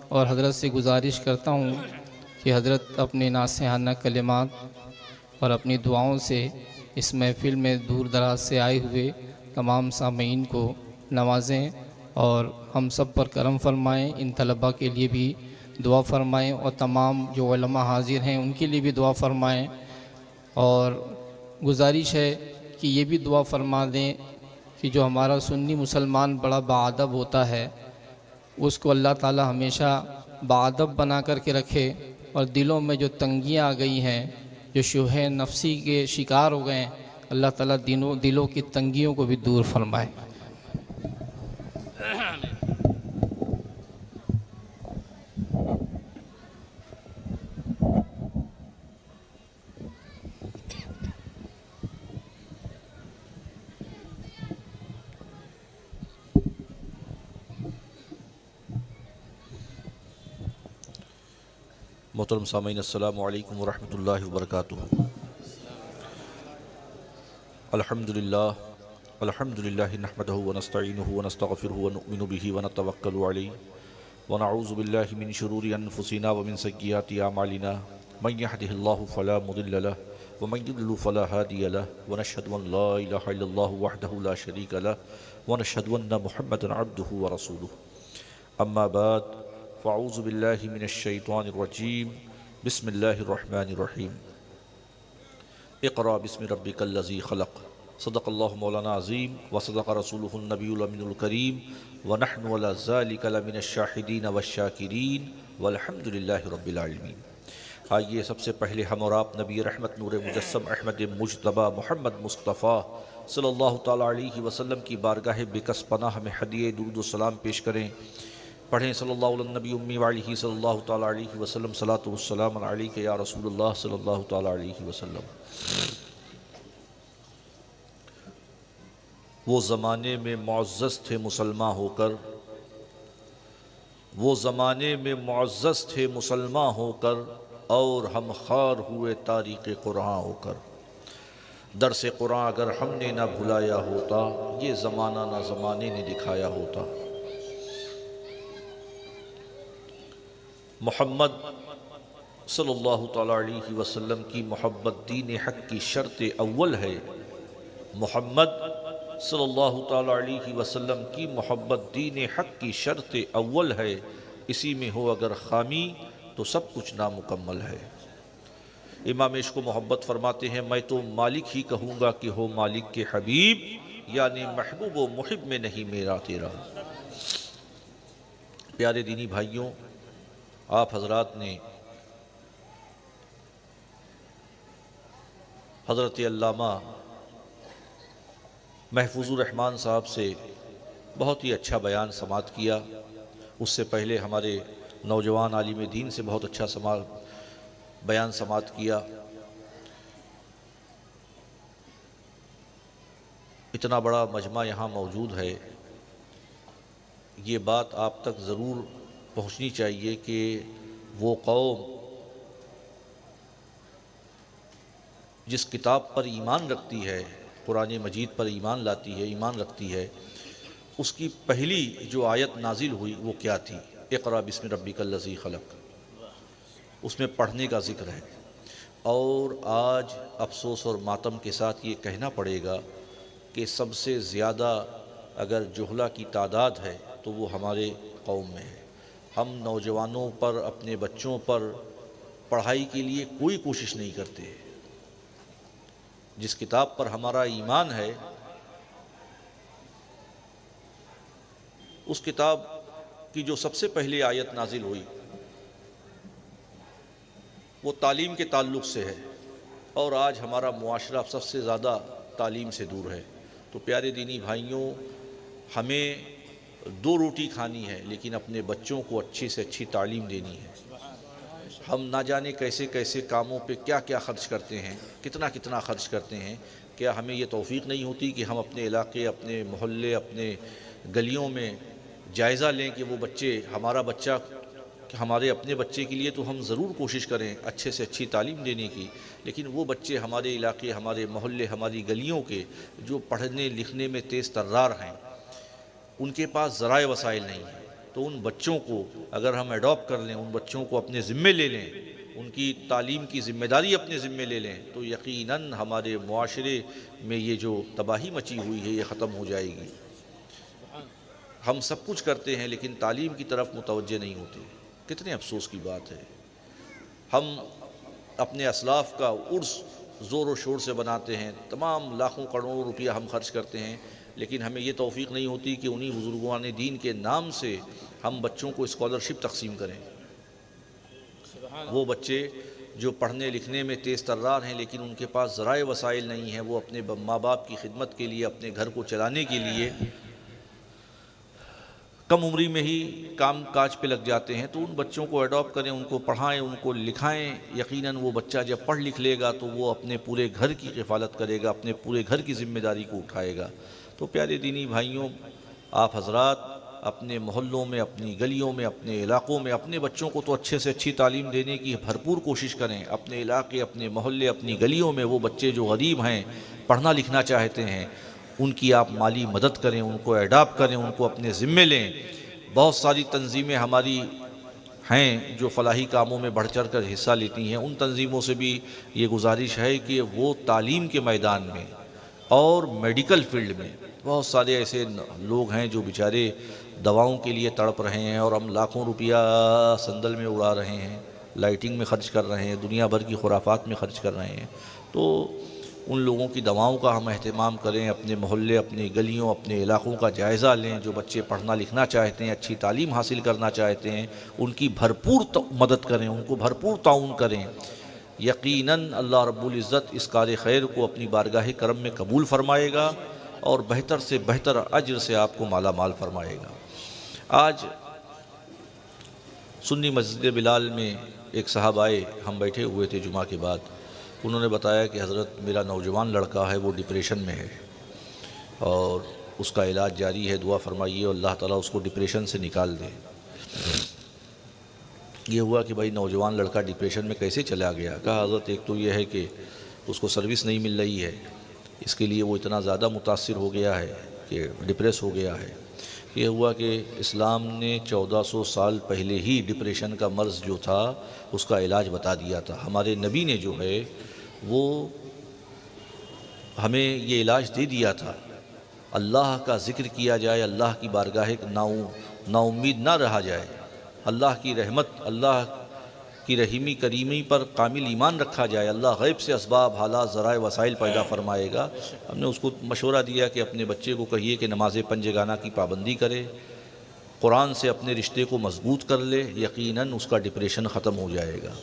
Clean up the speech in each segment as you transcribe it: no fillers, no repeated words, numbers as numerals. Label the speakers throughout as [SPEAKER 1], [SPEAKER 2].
[SPEAKER 1] اور حضرت سے گزارش کرتا ہوں کہ حضرت اپنے ناصحانہ کلمات اور اپنی دعاؤں سے اس محفل میں دور دراز سے آئے ہوئے تمام سامعین کو نوازیں اور ہم سب پر کرم فرمائیں۔ ان طلباء کے لیے بھی دعا فرمائیں اور تمام جو علماء حاضر ہیں ان کے لیے بھی دعا فرمائیں، اور گزارش ہے کہ یہ بھی دعا فرما دیں کہ جو ہمارا سنی مسلمان بڑا باادب ہوتا ہے اس کو اللہ تعالی ہمیشہ باادب بنا کر کے رکھے، اور دلوں میں جو تنگیاں آ گئی ہیں، جو شبہ نفسی کے شکار ہو گئے ہیں، اللہ تعالیٰ دلوں کی تنگیوں کو بھی دور فرمائے۔
[SPEAKER 2] محترم سامعین، السلام علیکم ورحمۃ اللہ وبرکاتہ۔ الحمدللہ نحمدہ ونستعینہ ونستغفرہ ونؤمن بہ ونتوکل علیہ ونعوذ باللہ من شرور انفسنا ومن سیئات اعمالنا، من یہدہ اللہ فلا مضل لہ ومن یضلل فلا ہادی لہ، ونشہد ان لا الہ الا اللہ وحدہ لا شریک لہ ونشہد ان محمدا عبدہ ورسولہ۔ اما بعد فاعوذ باللہ من الشیطان الرجیم، بسم اللہ الرحمن الرحیم۔ اقرأ بسم ربک الذی خلق، صدق اللہ مولانا عظیم وصدق رسولہ النبی الامین الکریم، ونحن علی ذلک لمن الشاہدین والشاکرین والحمد للہ رب العالمین۔ آئیے سب سے پہلے ہم اور آپ نبی رحمت نور مجسم احمد مجتبیٰ محمد مصطفیٰ صلی اللہ تعالیٰ علیہ وسلم کی بارگاہ بکس پناہ میں ہدیہ درود و سلام پیش کریں۔ پڑھیں صلی اللہ علیہ نبی امی وعلیہ صلی اللہ تعالیٰ علیہ وسلم، صلاۃ والسلام علیک یا رسول اللہ صلی اللہ تعالیٰ علیہ وسلم۔ وہ زمانے میں معزز تھے مسلمان ہو کر، وہ زمانے میں معزز تھے مسلمان ہو کر، اور ہم خوار ہوئے تاریخ قرآن ہو کر۔ درس قرآن اگر ہم نے نہ بھلایا ہوتا، یہ زمانہ نہ زمانے نے دکھایا ہوتا۔ محمد صلی اللہ تعالیٰ علیہ وسلم کی محبت دین حق کی شرط اول ہے۔ محمد صلی اللہ تعالیٰ علیہ وسلم کی محبت دین حق کی شرط اول ہے، اسی میں ہو اگر خامی تو سب کچھ نامکمل ہے۔ امام عشق و محبت فرماتے ہیں، میں تو مالک ہی کہوں گا کہ ہو مالک کے حبیب، یعنی محبوب و محب میں نہیں میرا تیرا۔ پیارے دینی بھائیوں، آپ حضرات نے حضرت علامہ محفوظ الرحمن صاحب سے بہت ہی اچھا بیان سماعت کیا۔ اس سے پہلے ہمارے نوجوان عالم دین سے بہت اچھا بیان سماعت کیا۔ اتنا بڑا مجمع یہاں موجود ہے، یہ بات آپ تک ضرور پہنچنی چاہیے کہ وہ قوم جس کتاب پر ایمان رکھتی ہے، قرآن مجید پر ایمان لاتی ہے، ایمان رکھتی ہے، اس کی پہلی جو آیت نازل ہوئی وہ کیا تھی؟ اقرأ بسم ربک الذی خلق۔ اس میں پڑھنے کا ذکر ہے، اور آج افسوس اور ماتم کے ساتھ یہ کہنا پڑے گا کہ سب سے زیادہ اگر جہلہ کی تعداد ہے تو وہ ہمارے قوم میں ہے۔ ہم نوجوانوں پر، اپنے بچوں پر پڑھائی کے لیے کوئی کوشش نہیں کرتے۔ جس کتاب پر ہمارا ایمان ہے، اس کتاب کی جو سب سے پہلے آیت نازل ہوئی وہ تعلیم کے تعلق سے ہے، اور آج ہمارا معاشرہ سب سے زیادہ تعلیم سے دور ہے۔ تو پیارے دینی بھائیوں، ہمیں دو روٹی کھانی ہے، لیکن اپنے بچوں کو اچھی سے اچھی تعلیم دینی ہے۔ ہم نہ جانے کیسے کیسے کاموں پہ کیا کیا خرچ کرتے ہیں، کتنا کتنا خرچ کرتے ہیں۔ کیا ہمیں یہ توفیق نہیں ہوتی کہ ہم اپنے علاقے، اپنے محلے، اپنے گلیوں میں جائزہ لیں کہ وہ بچے، ہمارا بچہ، ہمارے اپنے بچے کے لیے تو ہم ضرور کوشش کریں اچھے سے اچھی تعلیم دینے کی، لیکن وہ بچے ہمارے علاقے، ہمارے محلے، ہماری گلیوں کے جو پڑھنے لکھنے میں تیز ترار ہیں، ان کے پاس ذرائع وسائل نہیں ہیں۔ تو تو ان بچوں کو اگر ہم ایڈاپٹ کر لیں، ان بچوں کو اپنے ذمے لے لیں، ان کی تعلیم کی ذمہ داری اپنے ذمے لے لیں، تو یقیناً ہمارے معاشرے میں یہ جو تباہی مچی ہوئی ہے یہ ختم ہو جائے گی۔ ہم سب کچھ کرتے ہیں لیکن تعلیم کی طرف متوجہ نہیں ہوتے، کتنے افسوس کی بات ہے۔ ہم اپنے اسلاف کا عرس زور و شور سے بناتے ہیں، تمام لاکھوں کروڑوں روپیہ ہم خرچ کرتے ہیں، لیکن ہمیں یہ توفیق نہیں ہوتی کہ انہی بزرگان دین کے نام سے ہم بچوں کو اسکالرشپ تقسیم کریں۔ وہ بچے جو پڑھنے لکھنے میں تیز ترار ہیں لیکن ان کے پاس ذرائع وسائل نہیں ہیں، وہ اپنے ماں باپ کی خدمت کے لیے، اپنے گھر کو چلانے کے لیے کم عمری میں ہی کام کاج پہ لگ جاتے ہیں، تو ان بچوں کو ایڈاپٹ کریں، ان کو پڑھائیں، ان کو لکھائیں۔ یقیناً وہ بچہ جب پڑھ لکھ لے گا تو وہ اپنے پورے گھر کی کفالت کرے گا، اپنے پورے گھر کی ذمہ داری کو اٹھائے گا۔ تو پیارے دینی بھائیوں، آپ حضرات اپنے محلوں میں، اپنی گلیوں میں، اپنے علاقوں میں اپنے بچوں کو تو اچھے سے اچھی تعلیم دینے کی بھرپور کوشش کریں۔ اپنے علاقے، اپنے محلے، اپنی گلیوں میں وہ بچے جو غریب ہیں، پڑھنا لکھنا چاہتے ہیں، ان کی آپ مالی مدد کریں، ان کو ایڈاپٹ کریں، ان کو اپنے ذمے لیں۔ بہت ساری تنظیمیں ہماری ہیں جو فلاحی کاموں میں بڑھ چڑھ کر حصہ لیتی ہیں، ان تنظیموں سے بھی یہ گزارش ہے کہ وہ تعلیم کے میدان میں اور میڈیکل فیلڈ میں بہت سارے ایسے لوگ ہیں جو بیچارے دواؤں کے لیے تڑپ رہے ہیں، اور ہم لاکھوں روپیہ صندل میں اڑا رہے ہیں، لائٹنگ میں خرچ کر رہے ہیں، دنیا بھر کی خرافات میں خرچ کر رہے ہیں۔ تو ان لوگوں کی دواؤں کا ہم اہتمام کریں، اپنے محلے، اپنی گلیوں، اپنے علاقوں کا جائزہ لیں۔ جو بچے پڑھنا لکھنا چاہتے ہیں، اچھی تعلیم حاصل کرنا چاہتے ہیں، ان کی بھرپور مدد کریں، ان کو بھرپور تعاون کریں۔ یقیناً اللہ رب العزت اس کار خیر کو اپنی بارگاہ کرم میں قبول فرمائے گا اور بہتر سے بہتر اجر سے آپ کو مالا مال فرمائے گا۔ آج سنی مسجد بلال میں ایک صاحب آئے، ہم بیٹھے ہوئے تھے جمعہ کے بعد، انہوں نے بتایا کہ حضرت میرا نوجوان لڑکا ہے، وہ ڈپریشن میں ہے اور اس کا علاج جاری ہے، دعا فرمائیے اور اللہ تعالیٰ اس کو ڈپریشن سے نکال دے۔ یہ ہوا کہ بھائی نوجوان لڑکا ڈپریشن میں کیسے چلا گیا؟ کہا حضرت ایک تو یہ ہے کہ اس کو سروس نہیں مل رہی ہے، اس کے لیے وہ اتنا زیادہ متاثر ہو گیا ہے کہ ڈپریس ہو گیا ہے۔ یہ ہوا کہ اسلام نے 1400 سال پہلے ہی ڈپریشن کا مرض جو تھا اس کا علاج بتا دیا تھا۔ ہمارے نبی نے جو ہے وہ ہمیں یہ علاج دے دیا تھا۔ اللہ کا ذکر کیا جائے، اللہ کی بارگاہ نا امید نہ رہا جائے، اللہ کی رحمت، اللہ کی رحیمی کریمی پر کامل ایمان رکھا جائے، اللہ غیب سے اسباب، حالات، ذرائع، وسائل پیدا فرمائے گا۔ ہم نے اس کو مشورہ دیا کہ اپنے بچے کو کہیے کہ نماز پنجگانہ کی پابندی کرے، قرآن سے اپنے رشتے کو مضبوط کر لے، یقیناً اس کا ڈپریشن ختم ہو جائے گا۔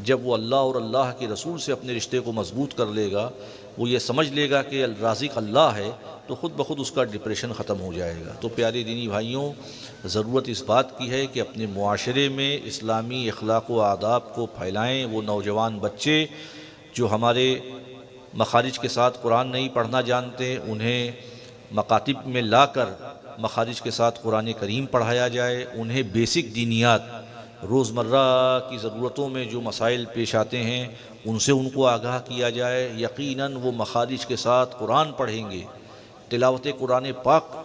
[SPEAKER 2] جب وہ اللہ اور اللہ کے رسول سے اپنے رشتے کو مضبوط کر لے گا، وہ یہ سمجھ لے گا کہ الرازق اللہ ہے، تو خود بخود اس کا ڈپریشن ختم ہو جائے گا۔ تو پیارے دینی بھائیوں، ضرورت اس بات کی ہے کہ اپنے معاشرے میں اسلامی اخلاق و آداب کو پھیلائیں۔ وہ نوجوان بچے جو ہمارے مخارج کے ساتھ قرآن نہیں پڑھنا جانتے، انہیں مکاتب میں لا کر مخارج کے ساتھ قرآن کریم پڑھایا جائے، انہیں بیسک دینیات، روزمرہ کی ضرورتوں میں جو مسائل پیش آتے ہیں ان سے ان کو آگاہ کیا جائے۔ یقیناً وہ مخارج کے ساتھ قرآن پڑھیں گے، تلاوت قرآن پاک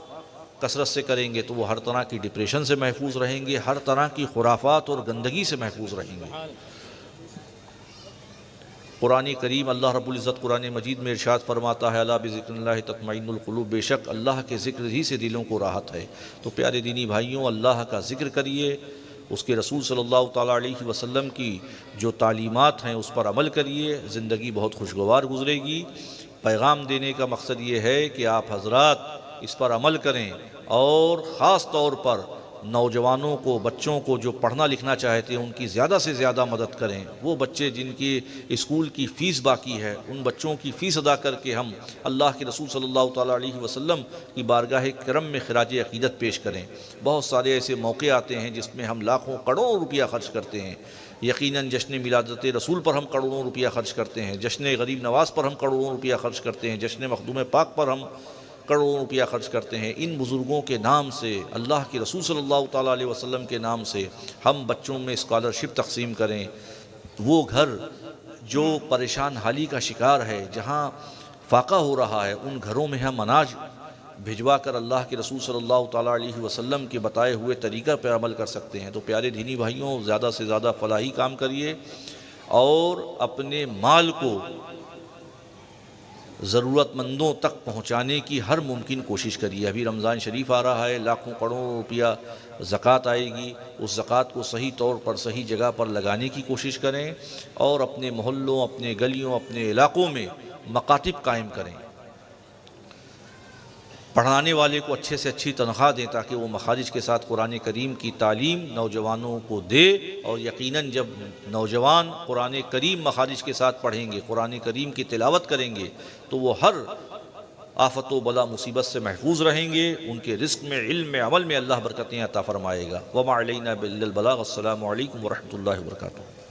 [SPEAKER 2] کثرت سے کریں گے، تو وہ ہر طرح کی ڈپریشن سے محفوظ رہیں گے، ہر طرح کی خرافات اور گندگی سے محفوظ رہیں گے۔ قرآن کریم، اللہ رب العزت قرآن مجید میں ارشاد فرماتا ہے، الا بذکر اللہ تطمئن القلوب، بے شک اللہ کے ذکر ہی سے دلوں کو راحت ہے۔ تو پیارے دینی بھائیوں، اللہ کا ذکر کریے، اس کے رسول صلی اللہ تعالیٰ علیہ وسلم کی جو تعلیمات ہیں اس پر عمل کریے، زندگی بہت خوشگوار گزرے گی۔ پیغام دینے کا مقصد یہ ہے کہ آپ حضرات اس پر عمل کریں، اور خاص طور پر نوجوانوں کو، بچوں کو جو پڑھنا لکھنا چاہتے ہیں ان کی زیادہ سے زیادہ مدد کریں۔ وہ بچے جن کی اسکول کی فیس باقی ہے، ان بچوں کی فیس ادا کر کے ہم اللہ کے رسول صلی اللہ تعالیٰ علیہ وسلم کی بارگاہ کرم میں خراج عقیدت پیش کریں۔ بہت سارے ایسے موقع آتے ہیں جس میں ہم لاکھوں کروڑوں روپیہ خرچ کرتے ہیں۔ یقیناً جشن میلادت رسول پر ہم کروڑوں روپیہ خرچ کرتے ہیں، جشن غریب نواز پر ہم کروڑوں روپیہ خرچ کرتے ہیں، جشن مخدوم پاک پر ہم کروڑوں روپیہ خرچ کرتے ہیں۔ ان بزرگوں کے نام سے، اللہ کے رسول صلی اللہ تعالیٰ علیہ وسلم کے نام سے ہم بچوں میں اسکالرشپ تقسیم کریں۔ وہ گھر جو پریشان حالی کا شکار ہے، جہاں فاقہ ہو رہا ہے، ان گھروں میں ہم اناج بھجوا کر اللہ کے رسول صلی اللہ تعالیٰ علیہ وسلم کے بتائے ہوئے طریقہ پر عمل کر سکتے ہیں۔ تو پیارے دینی بھائیوں، زیادہ سے زیادہ فلاحی کام کریے اور اپنے مال کو ضرورت مندوں تک پہنچانے کی ہر ممکن کوشش کریے۔ ابھی رمضان شریف آ رہا ہے، لاکھوں کروڑوں روپیہ زکوٰۃ آئے گی، اس زکوٰۃ کو صحیح طور پر صحیح جگہ پر لگانے کی کوشش کریں اور اپنے محلوں، اپنے گلیوں، اپنے علاقوں میں مکاتب قائم کریں، پڑھانے والے کو اچھے سے اچھی تنخواہ دیں تاکہ وہ مخارج کے ساتھ قرآن کریم کی تعلیم نوجوانوں کو دے، اور یقیناً جب نوجوان قرآن کریم مخارج کے ساتھ پڑھیں گے، قرآن کریم کی تلاوت کریں گے، تو وہ ہر آفت و بلا مصیبت سے محفوظ رہیں گے، ان کے رزق میں، علم میں، عمل میں اللہ برکتیں عطا فرمائے گا۔ وما علینا الا البلاغ۔ السلام علیکم ورحمۃ اللہ وبرکاتہ۔